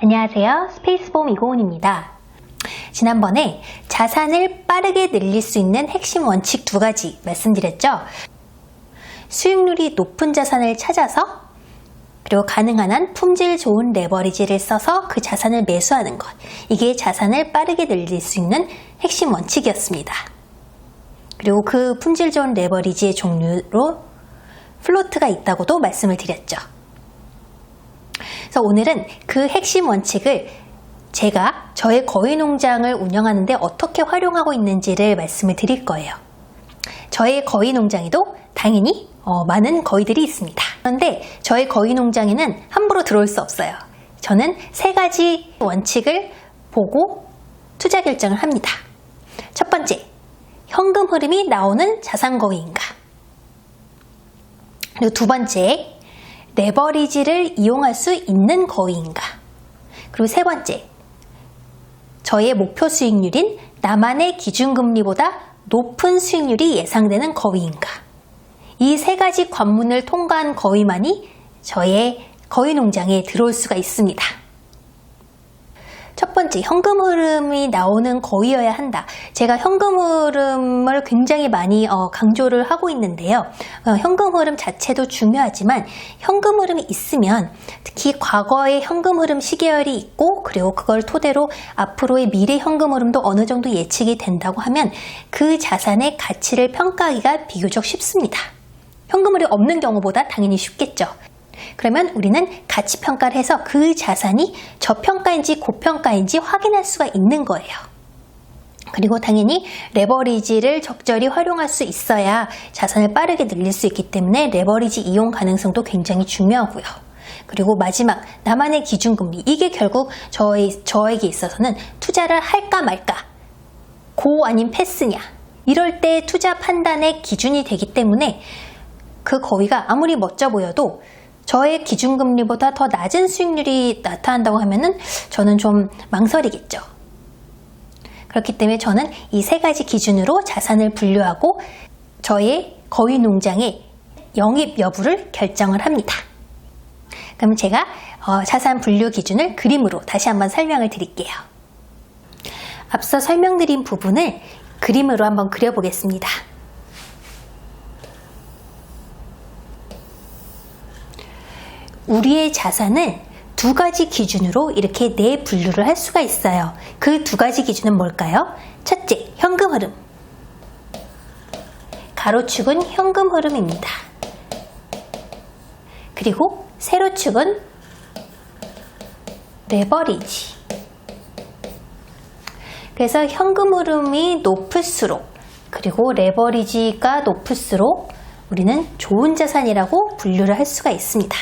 안녕하세요. 스페이스봄 이고은입니다. 지난번에 자산을 빠르게 늘릴 수 있는 핵심 원칙 2가지 말씀드렸죠. 수익률이 높은 자산을 찾아서 그리고 가능한 한 품질 좋은 레버리지를 써서 그 자산을 매수하는 것. 이게 자산을 빠르게 늘릴 수 있는 핵심 원칙이었습니다. 그리고 그 품질 좋은 레버리지의 종류로 플로트가 있다고도 말씀을 드렸죠. 그래서 오늘은 그 핵심 원칙을 제가 저의 거위 농장을 운영하는데 어떻게 활용하고 있는지를 말씀을 드릴 거예요. 저의 거위 농장에도 당연히 많은 거위들이 있습니다. 그런데 저의 거위 농장에는 함부로 들어올 수 없어요. 저는 3가지 원칙을 보고 투자 결정을 합니다. 첫 번째, 현금 흐름이 나오는 자산 거위인가? 그리고 두 번째, 레버리지를 이용할 수 있는 거위인가? 그리고 세 번째, 저의 목표 수익률인 나만의 기준금리보다 높은 수익률이 예상되는 거위인가? 이 3가지 관문을 통과한 거위만이 저의 거위 농장에 들어올 수가 있습니다. 첫 번째, 현금 흐름이 나오는 거위여야 한다. 제가 현금 흐름을 굉장히 많이 강조를 하고 있는데요. 현금 흐름 자체도 중요하지만 현금 흐름이 있으면 특히 과거의 현금 흐름 시계열이 있고 그리고 그걸 토대로 앞으로의 미래 현금 흐름도 어느 정도 예측이 된다고 하면 그 자산의 가치를 평가하기가 비교적 쉽습니다. 현금 흐름이 없는 경우보다 당연히 쉽겠죠. 그러면 우리는 가치 평가를 해서 그 자산이 저평가인지 고평가인지 확인할 수가 있는 거예요. 그리고 당연히 레버리지를 적절히 활용할 수 있어야 자산을 빠르게 늘릴 수 있기 때문에 레버리지 이용 가능성도 굉장히 중요하고요. 그리고 마지막, 나만의 기준금리. 이게 결국 저에게 있어서는 투자를 할까 말까, 고 아닌 패스냐, 이럴 때 투자 판단의 기준이 되기 때문에 그 거위가 아무리 멋져 보여도 저의 기준금리보다 더 낮은 수익률이 나타난다고 하면은 저는 좀 망설이겠죠. 그렇기 때문에 저는 이 3가지 기준으로 자산을 분류하고 저의 거위 농장의 영입 여부를 결정을 합니다. 그럼 제가 자산 분류 기준을 그림으로 다시 한번 설명을 드릴게요. 앞서 설명드린 부분을 그림으로 한번 그려보겠습니다. 우리의 자산을 2가지 기준으로 이렇게 분류를 할 수가 있어요. 그 2가지 기준은 뭘까요? 첫째, 현금 흐름. 가로축은 현금 흐름입니다. 그리고 세로축은 레버리지. 그래서 현금 흐름이 높을수록 그리고 레버리지가 높을수록 우리는 좋은 자산이라고 분류를 할 수가 있습니다.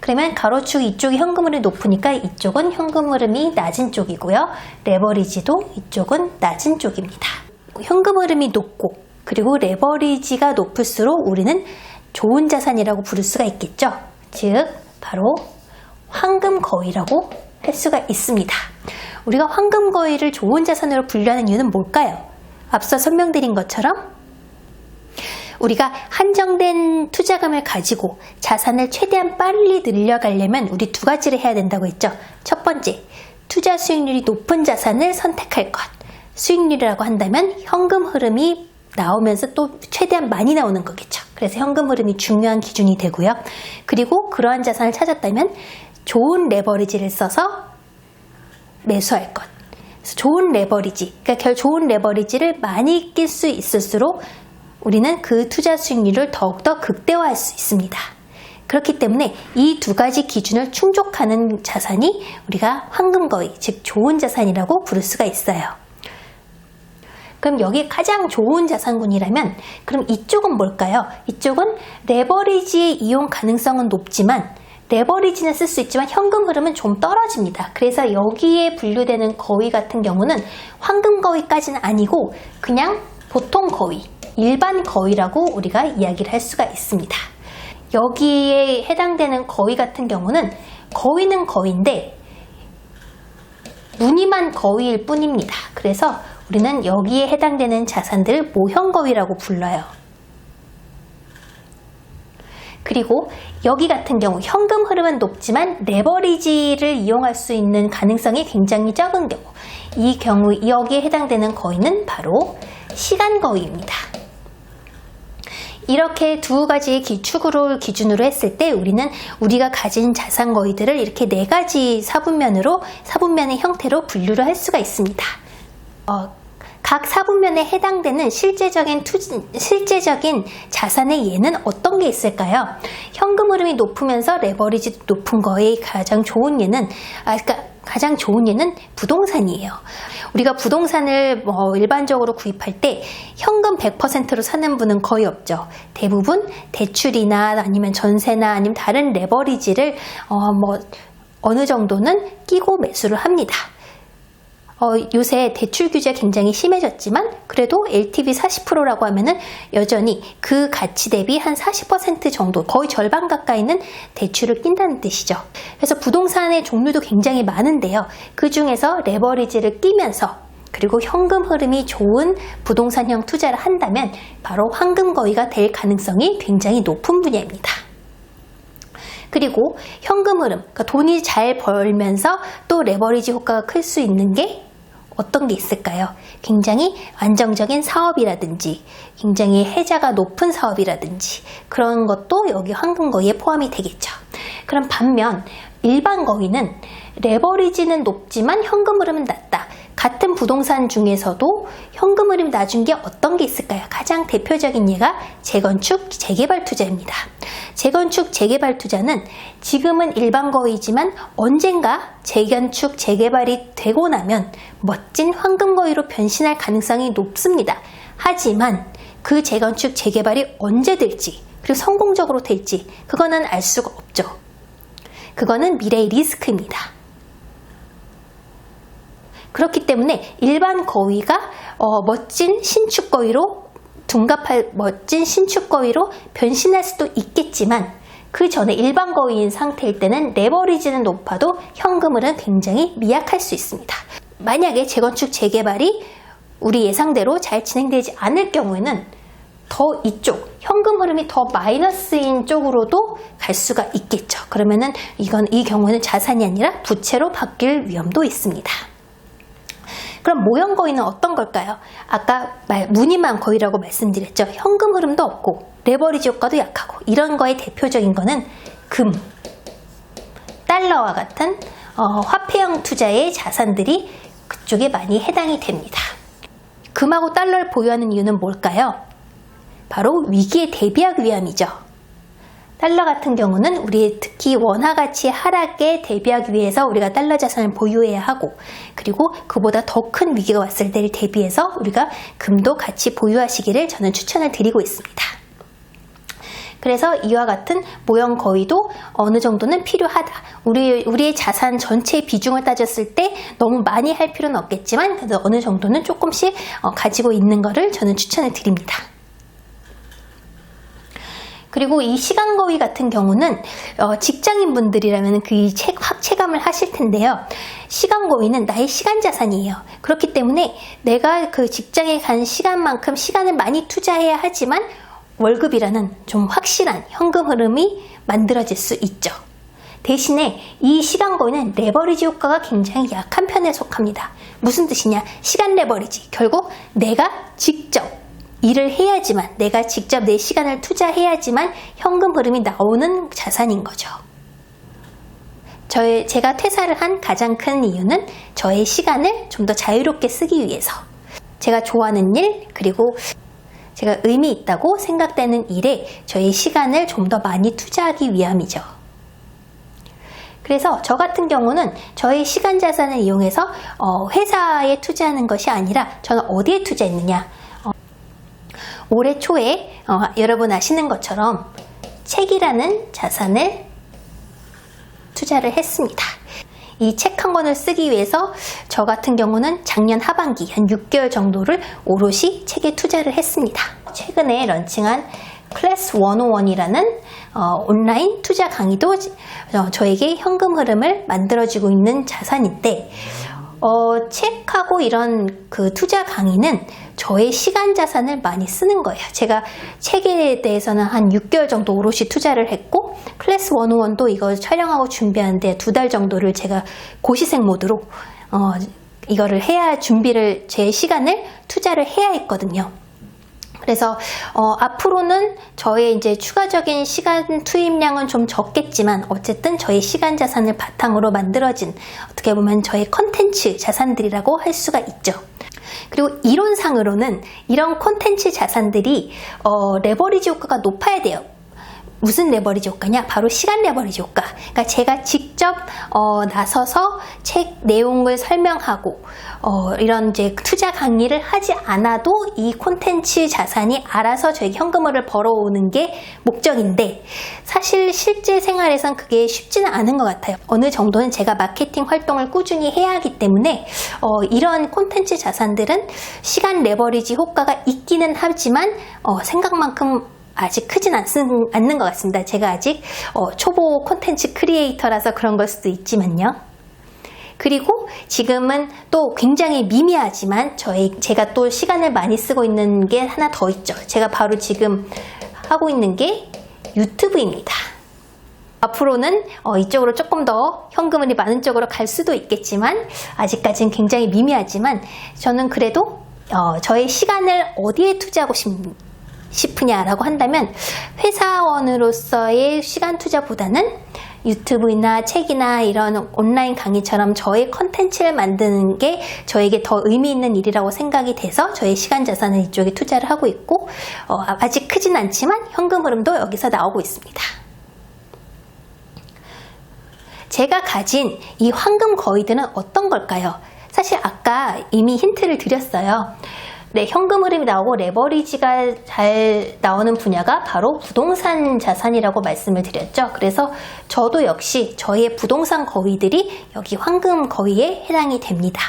그러면 가로축 이쪽이 현금 흐름이 높으니까 이쪽은 현금 흐름이 낮은 쪽이고요. 레버리지도 이쪽은 낮은 쪽입니다. 현금 흐름이 높고 그리고 레버리지가 높을수록 우리는 좋은 자산이라고 부를 수가 있겠죠. 즉 바로 황금 거위라고 할 수가 있습니다. 우리가 황금 거위를 좋은 자산으로 분류하는 이유는 뭘까요? 앞서 설명드린 것처럼 우리가 한정된 투자금을 가지고 자산을 최대한 빨리 늘려가려면 우리 2가지를 해야 된다고 했죠. 첫 번째, 투자 수익률이 높은 자산을 선택할 것. 수익률이라고 한다면 현금 흐름이 나오면서 또 최대한 많이 나오는 거겠죠. 그래서 현금 흐름이 중요한 기준이 되고요. 그리고 그러한 자산을 찾았다면 좋은 레버리지를 써서 매수할 것. 그래서 좋은 레버리지, 그러니까 좋은 레버리지를 많이 낄 수 있을수록 우리는 그 투자 수익률을 더욱더 극대화할 수 있습니다. 그렇기 때문에 이 2가지 기준을 충족하는 자산이 우리가 황금거위, 즉 좋은 자산이라고 부를 수가 있어요. 그럼 여기 가장 좋은 자산군이라면 그럼 이쪽은 뭘까요? 이쪽은 레버리지의 이용 가능성은 높지만 레버리지는 쓸 수 있지만 현금 흐름은 좀 떨어집니다. 그래서 여기에 분류되는 거위 같은 경우는 황금거위까지는 아니고 그냥 보통 거위, 일반 거위라고 우리가 이야기를 할 수가 있습니다. 여기에 해당되는 거위 같은 경우는 거위는 거위인데 무늬만 거위일 뿐입니다. 그래서 우리는 여기에 해당되는 자산들을 모형 거위라고 불러요. 그리고 여기 같은 경우 현금 흐름은 높지만 레버리지를 이용할 수 있는 가능성이 굉장히 적은 경우, 이 경우 여기에 해당되는 거위는 바로 시간 거위입니다. 이렇게 두 가지 축으로 기준으로 했을 때 우리가 가진 자산 거위들을 이렇게 네 가지 사분면의 형태로 분류를 할 수가 있습니다. 각 사분면에 해당되는 실제적인 자산의 예는 어떤 게 있을까요? 현금 흐름이 높으면서 레버리지도 높은 거의 가장 좋은 예는 부동산이에요. 우리가 부동산을 일반적으로 구입할 때 현금 100%로 사는 분은 거의 없죠. 대부분 대출이나 아니면 전세나 아니면 다른 레버리지를 어느 정도는 끼고 매수를 합니다. 요새 대출 규제가 굉장히 심해졌지만 그래도 LTV 40%라고 하면은 여전히 그 가치 대비 한 40% 정도, 거의 절반 가까이는 대출을 낀다는 뜻이죠. 그래서 부동산의 종류도 굉장히 많은데요. 그 중에서 레버리지를 끼면서 그리고 현금 흐름이 좋은 부동산형 투자를 한다면 바로 황금 거위가 될 가능성이 굉장히 높은 분야입니다. 그리고 현금 흐름, 그러니까 돈이 잘 벌면서 또 레버리지 효과가 클 수 있는 게 어떤 게 있을까요? 굉장히 안정적인 사업이라든지 굉장히 해자가 높은 사업이라든지 그런 것도 여기 황금 거위에 포함이 되겠죠. 그럼 반면 일반 거위는 레버리지는 높지만 현금 흐름은 낮다. 같은 부동산 중에서도 현금 흐름이 낮은 게 어떤 게 있을까요? 가장 대표적인 예가 재건축, 재개발 투자입니다. 재건축, 재개발 투자는 지금은 일반 거위지만 언젠가 재건축, 재개발이 되고 나면 멋진 황금 거위로 변신할 가능성이 높습니다. 하지만 그 재건축, 재개발이 언제 될지 그리고 성공적으로 될지 그거는 알 수가 없죠. 그거는 미래의 리스크입니다. 그렇기 때문에 일반 거위가 멋진 신축 거위로 멋진 신축 거위로 변신할 수도 있겠지만 그 전에 일반 거위인 상태일 때는 레버리지는 높아도 현금흐름은 굉장히 미약할 수 있습니다. 만약에 재건축 재개발이 우리 예상대로 잘 진행되지 않을 경우에는 더 이쪽 현금 흐름이 더 마이너스인 쪽으로도 갈 수가 있겠죠. 그러면은 이 경우는 자산이 아니라 부채로 바뀔 위험도 있습니다. 그럼 모형 거위는 어떤 걸까요? 아까 무늬만 거위라고 말씀드렸죠. 현금 흐름도 없고 레버리지 효과도 약하고 이런 거의 대표적인 거는 금, 달러와 같은 화폐형 투자의 자산들이 그쪽에 많이 해당이 됩니다. 금하고 달러를 보유하는 이유는 뭘까요? 바로 위기에 대비하기 위함이죠. 달러 같은 경우는 우리 특히 원화 가치 하락에 대비하기 위해서 우리가 달러 자산을 보유해야 하고 그리고 그보다 더 큰 위기가 왔을 때를 대비해서 우리가 금도 같이 보유하시기를 저는 추천을 드리고 있습니다. 그래서 이와 같은 모형 거위도 어느 정도는 필요하다. 우리의 자산 전체의 비중을 따졌을 때 너무 많이 할 필요는 없겠지만 그래도 어느 정도는 조금씩 가지고 있는 거를 저는 추천을 드립니다. 그리고 이 시간 거위 같은 경우는 직장인 분들이라면 그 체감을 하실 텐데요. 시간 거위는 나의 시간 자산이에요. 그렇기 때문에 내가 그 직장에 간 시간만큼 시간을 많이 투자해야 하지만 월급이라는 좀 확실한 현금 흐름이 만들어질 수 있죠. 대신에 이 시간 거위는 레버리지 효과가 굉장히 약한 편에 속합니다. 무슨 뜻이냐? 시간 레버리지. 결국 내가 직접 일을 해야지만 내가 직접 내 시간을 투자해야지만 현금 흐름이 나오는 자산인 거죠. 제가 퇴사를 한 가장 큰 이유는 저의 시간을 좀 더 자유롭게 쓰기 위해서 제가 좋아하는 일 그리고 제가 의미 있다고 생각되는 일에 저의 시간을 좀 더 많이 투자하기 위함이죠. 그래서 저 같은 경우는 저의 시간 자산을 이용해서 회사에 투자하는 것이 아니라 저는 어디에 투자했느냐? 올해 초에 여러분 아시는 것처럼 책이라는 자산을 투자를 했습니다. 이 책 한 권을 쓰기 위해서 저 같은 경우는 작년 하반기 한 6개월 정도를 오롯이 책에 투자를 했습니다. 최근에 런칭한 클래스 101이라는 온라인 투자 강의도 저에게 현금 흐름을 만들어주고 있는 자산인데 책하고 이런 그 투자 강의는 저의 시간 자산을 많이 쓰는 거예요. 제가 책에 대해서는 한 6개월 정도 오롯이 투자를 했고, 클래스 101도 이거 촬영하고 준비하는데 2달 정도를 제가 고시생 모드로 이거를 해야 준비를, 제 시간을 투자를 해야 했거든요. 그래서 앞으로는 저의 이제 추가적인 시간 투입량은 좀 적겠지만 어쨌든 저의 시간 자산을 바탕으로 만들어진, 어떻게 보면 저의 컨텐츠 자산들이라고 할 수가 있죠. 그리고 이론상으로는 이런 콘텐츠 자산들이 레버리지 효과가 높아야 돼요. 무슨 레버리지 효과냐? 바로 시간 레버리지 효과. 그러니까 제가 직접 나서서 책 내용을 설명하고 이런 이제 투자 강의를 하지 않아도 이 콘텐츠 자산이 알아서 저에게 현금을 벌어오는 게 목적인데, 사실 실제 생활에선 그게 쉽지는 않은 것 같아요. 어느 정도는 제가 마케팅 활동을 꾸준히 해야 하기 때문에 이런 콘텐츠 자산들은 시간 레버리지 효과가 있기는 하지만 생각만큼 아직 크진 않는 것 같습니다. 제가 아직 초보 콘텐츠 크리에이터라서 그런 걸 수도 있지만요. 그리고 지금은 또 굉장히 미미하지만 제가 또 시간을 많이 쓰고 있는 게 하나 더 있죠. 제가 바로 지금 하고 있는 게 유튜브입니다. 앞으로는 이쪽으로 조금 더 현금이 많은 쪽으로 갈 수도 있겠지만, 아직까지는 굉장히 미미하지만, 저는 그래도 저의 시간을 어디에 투자하고 싶으냐라고 한다면, 회사원으로서의 시간 투자보다는 유튜브나 책이나 이런 온라인 강의처럼 저의 컨텐츠를 만드는 게 저에게 더 의미 있는 일이라고 생각이 돼서 저의 시간 자산을 이쪽에 투자를 하고 있고, 아직 크진 않지만 현금 흐름도 여기서 나오고 있습니다. 제가 가진 이 황금 거위들은 어떤 걸까요? 사실 아까 이미 힌트를 드렸어요. 네, 현금 흐름이 나오고 레버리지가 잘 나오는 분야가 바로 부동산 자산이라고 말씀을 드렸죠. 그래서 저도 역시 저의 부동산 거위들이 여기 황금 거위에 해당이 됩니다.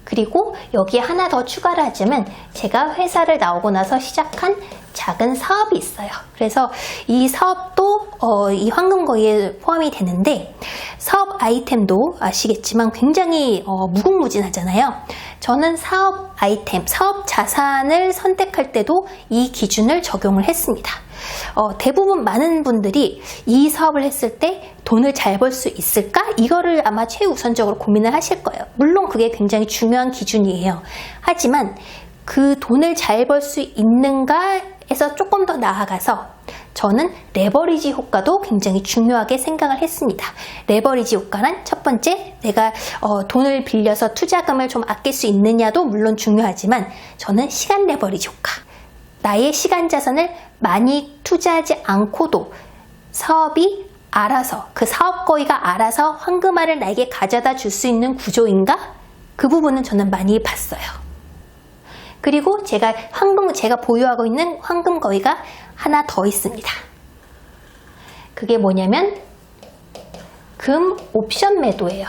그리고 여기에 하나 더 추가를 하자면, 제가 회사를 나오고 나서 시작한 작은 사업이 있어요. 그래서 이 사업도 이 황금 거위에 포함이 되는데, 사업 아이템도 아시겠지만 굉장히 무궁무진하잖아요. 저는 사업 아이템, 사업 자산을 선택할 때도 이 기준을 적용을 했습니다. 대부분 많은 분들이 이 사업을 했을 때 돈을 잘 벌 수 있을까? 이거를 아마 최우선적으로 고민을 하실 거예요. 물론 그게 굉장히 중요한 기준이에요. 하지만 그 돈을 잘 벌 수 있는가에서 조금 더 나아가서 저는 레버리지 효과도 굉장히 중요하게 생각을 했습니다. 레버리지 효과란 첫 번째, 내가 돈을 빌려서 투자금을 좀 아낄 수 있느냐도 물론 중요하지만, 저는 시간 레버리지 효과. 나의 시간 자산을 많이 투자하지 않고도 사업이 알아서, 그 사업 거위가 알아서 황금알을 나에게 가져다 줄 수 있는 구조인가? 그 부분은 저는 많이 봤어요. 그리고 제가 보유하고 있는 황금 거위가 하나 더 있습니다. 그게 뭐냐면 금 옵션 매도예요.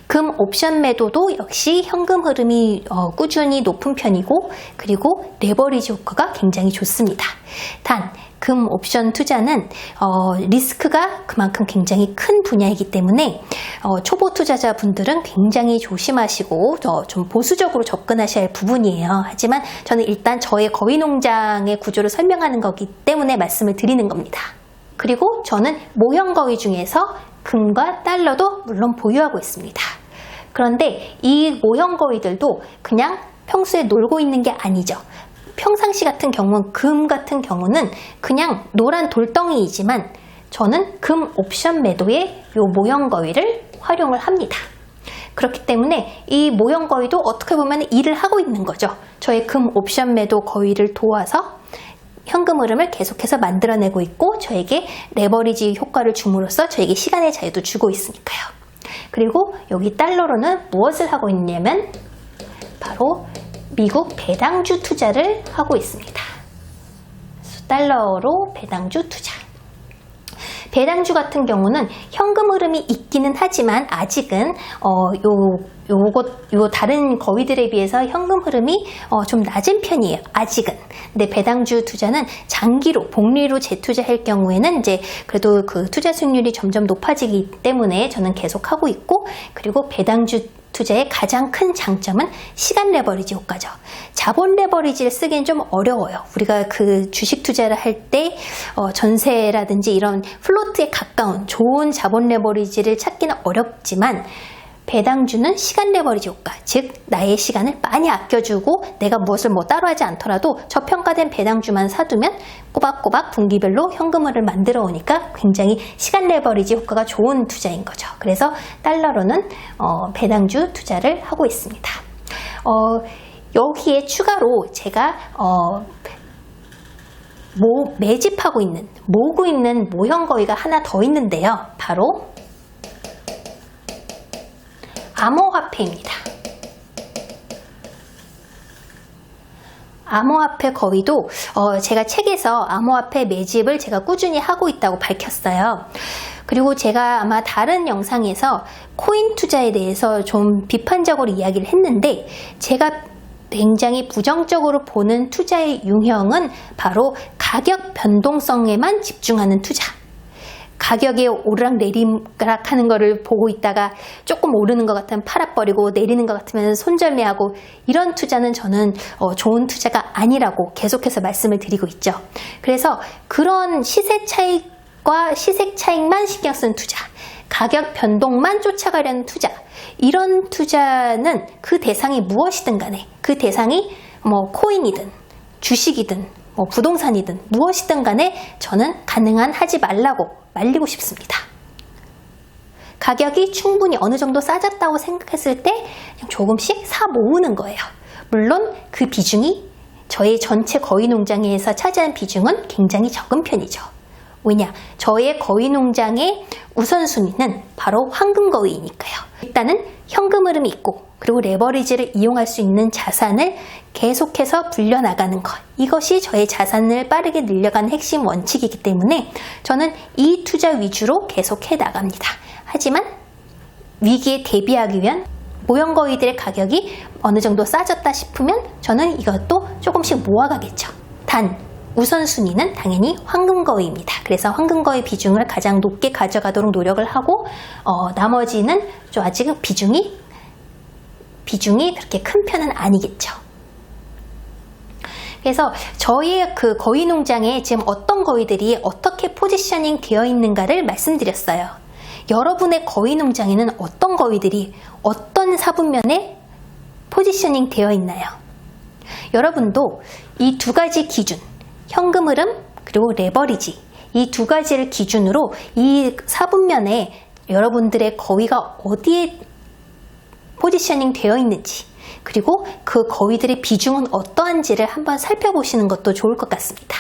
금 옵션 매도도 역시 현금 흐름이 꾸준히 높은 편이고, 그리고 레버리지 효과가 굉장히 좋습니다. 단, 금 옵션 투자는 리스크가 그만큼 굉장히 큰 분야이기 때문에 초보 투자자분들은 굉장히 조심하시고 좀 보수적으로 접근하셔야 할 부분이에요. 하지만 저는 일단 저의 거위 농장의 구조를 설명하는 거기 때문에 말씀을 드리는 겁니다. 그리고 저는 모형 거위 중에서 금과 달러도 물론 보유하고 있습니다. 그런데 이 모형 거위들도 그냥 평소에 놀고 있는 게 아니죠. 평상시 같은 경우는, 금 같은 경우는 그냥 노란 돌덩이이지만, 저는 금 옵션 매도에 이 모형 거위를 활용을 합니다. 그렇기 때문에 이 모형 거위도 어떻게 보면 일을 하고 있는 거죠. 저의 금 옵션 매도 거위를 도와서 현금 흐름을 계속해서 만들어내고 있고, 저에게 레버리지 효과를 줌으로써 저에게 시간의 자유도 주고 있으니까요. 그리고 여기 달러로는 무엇을 하고 있냐면 바로 미국 배당주 투자를 하고 있습니다. 달러로 배당주 투자. 배당주 같은 경우는 현금 흐름이 있기는 하지만 아직은 요 다른 거위들에 비해서 현금 흐름이 좀 낮은 편이에요. 아직은. 근데 배당주 투자는 장기로 복리로 재투자할 경우에는 이제 그래도 그 투자 수익률이 점점 높아지기 때문에 저는 계속 하고 있고, 그리고 배당주 투자의 가장 큰 장점은 시간 레버리지 효과죠. 자본 레버리지를 쓰기엔 좀 어려워요. 우리가 그 주식 투자를 할 때 전세라든지 이런 플로트에 가까운 좋은 자본 레버리지를 찾기는 어렵지만, 배당주는 시간 레버리지 효과, 즉 나의 시간을 많이 아껴주고 내가 무엇을 따로 하지 않더라도 저평가된 배당주만 사두면 꼬박꼬박 분기별로 현금을 만들어 오니까 굉장히 시간 레버리지 효과가 좋은 투자인 거죠. 그래서 달러로는 배당주 투자를 하고 있습니다. 여기에 추가로 제가 매집하고 있는, 모으고 있는 모형 거위가 하나 더 있는데요. 바로 암호화폐입니다. 암호화폐 거위도 제가 책에서 암호화폐 매집을 제가 꾸준히 하고 있다고 밝혔어요. 그리고 제가 아마 다른 영상에서 코인 투자에 대해서 좀 비판적으로 이야기를 했는데, 제가 굉장히 부정적으로 보는 투자의 유형은 바로 가격 변동성에만 집중하는 투자. 가격이 오르락 내리락 하는 거를 보고 있다가 조금 오르는 것 같으면 팔아버리고 내리는 것 같으면 손절매하고, 이런 투자는 저는 좋은 투자가 아니라고 계속해서 말씀을 드리고 있죠. 그래서 그런 시세 차익만 신경 쓰는 투자, 가격 변동만 쫓아가려는 투자, 이런 투자는 그 대상이 무엇이든 간에, 그 대상이 코인이든 주식이든 부동산이든 무엇이든 간에 저는 가능한 하지 말라고 말리고 싶습니다. 가격이 충분히 어느 정도 싸졌다고 생각했을 때 그냥 조금씩 사 모으는 거예요. 물론 그 비중이 저의 전체 거위 농장에서 차지한 비중은 굉장히 적은 편이죠. 왜냐? 저의 거위 농장의 우선순위는 바로 황금 거위이니까요. 일단은 현금 흐름이 있고, 그리고 레버리지를 이용할 수 있는 자산을 계속해서 불려나가는 것, 이것이 저의 자산을 빠르게 늘려가는 핵심 원칙이기 때문에 저는 이 투자 위주로 계속해 나갑니다. 하지만 위기에 대비하기 위한 모형 거위들의 가격이 어느 정도 싸졌다 싶으면 저는 이것도 조금씩 모아가겠죠. 단 우선순위는 당연히 황금거위입니다. 그래서 황금거위 비중을 가장 높게 가져가도록 노력을 하고, 나머지는 좀 아직은 비중이 그렇게 큰 편은 아니겠죠. 그래서 저희의 그 거위 농장에 지금 어떤 거위들이 어떻게 포지셔닝 되어 있는가를 말씀드렸어요. 여러분의 거위 농장에는 어떤 거위들이 어떤 사분면에 포지셔닝 되어 있나요? 여러분도 이 두 가지 기준, 현금 흐름 그리고 레버리지, 이 두 가지를 기준으로 이 사분면에 여러분들의 거위가 어디에 포지셔닝 되어 있는지, 그리고 그 거위들의 비중은 어떠한지를 한번 살펴보시는 것도 좋을 것 같습니다.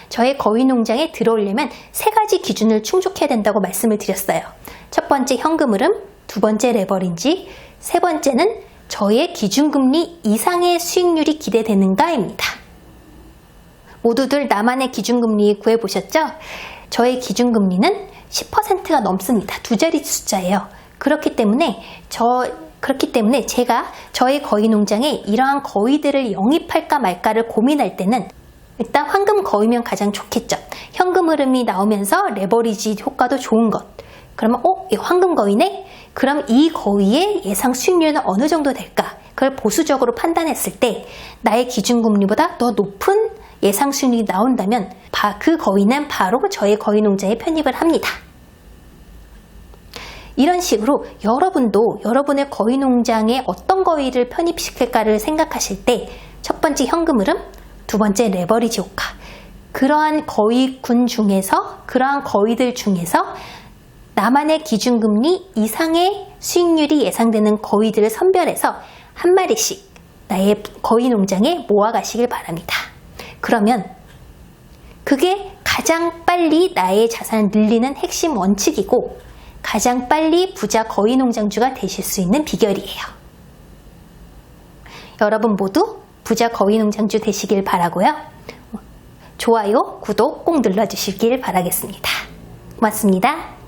저의 거위 농장에 들어오려면 세 가지 기준을 충족해야 된다고 말씀을 드렸어요. 첫 번째 현금 흐름, 두 번째 레버리지, 세 번째는 저의 기준금리 이상의 수익률이 기대되는가입니다. 모두들 나만의 기준금리 구해보셨죠? 저의 기준금리는 10%가 넘습니다. 두 자리 숫자예요. 그렇기 때문에 제가 저의 거위 농장에 이러한 거위들을 영입할까 말까를 고민할 때는 일단 황금 거위면 가장 좋겠죠. 현금 흐름이 나오면서 레버리지 효과도 좋은 것. 그러면 이 황금 거위네? 그럼 이 거위의 예상 수익률은 어느 정도 될까? 그걸 보수적으로 판단했을 때 나의 기준금리보다 더 높은 예상 수익률이 나온다면 그 거위는 바로 저의 거위 농장에 편입을 합니다. 이런 식으로 여러분도 여러분의 거위 농장에 어떤 거위를 편입시킬까를 생각하실 때 첫 번째 현금 흐름, 두 번째 레버리지 효과, 그러한 거위군 중에서, 그러한 거위들 중에서 나만의 기준금리 이상의 수익률이 예상되는 거위들을 선별해서 한 마리씩 나의 거위 농장에 모아가시길 바랍니다. 그러면 그게 가장 빨리 나의 자산을 늘리는 핵심 원칙이고 가장 빨리 부자 거위 농장주가 되실 수 있는 비결이에요. 여러분 모두 부자 거위 농장주 되시길 바라고요. 좋아요, 구독 꼭 눌러주시길 바라겠습니다. 고맙습니다.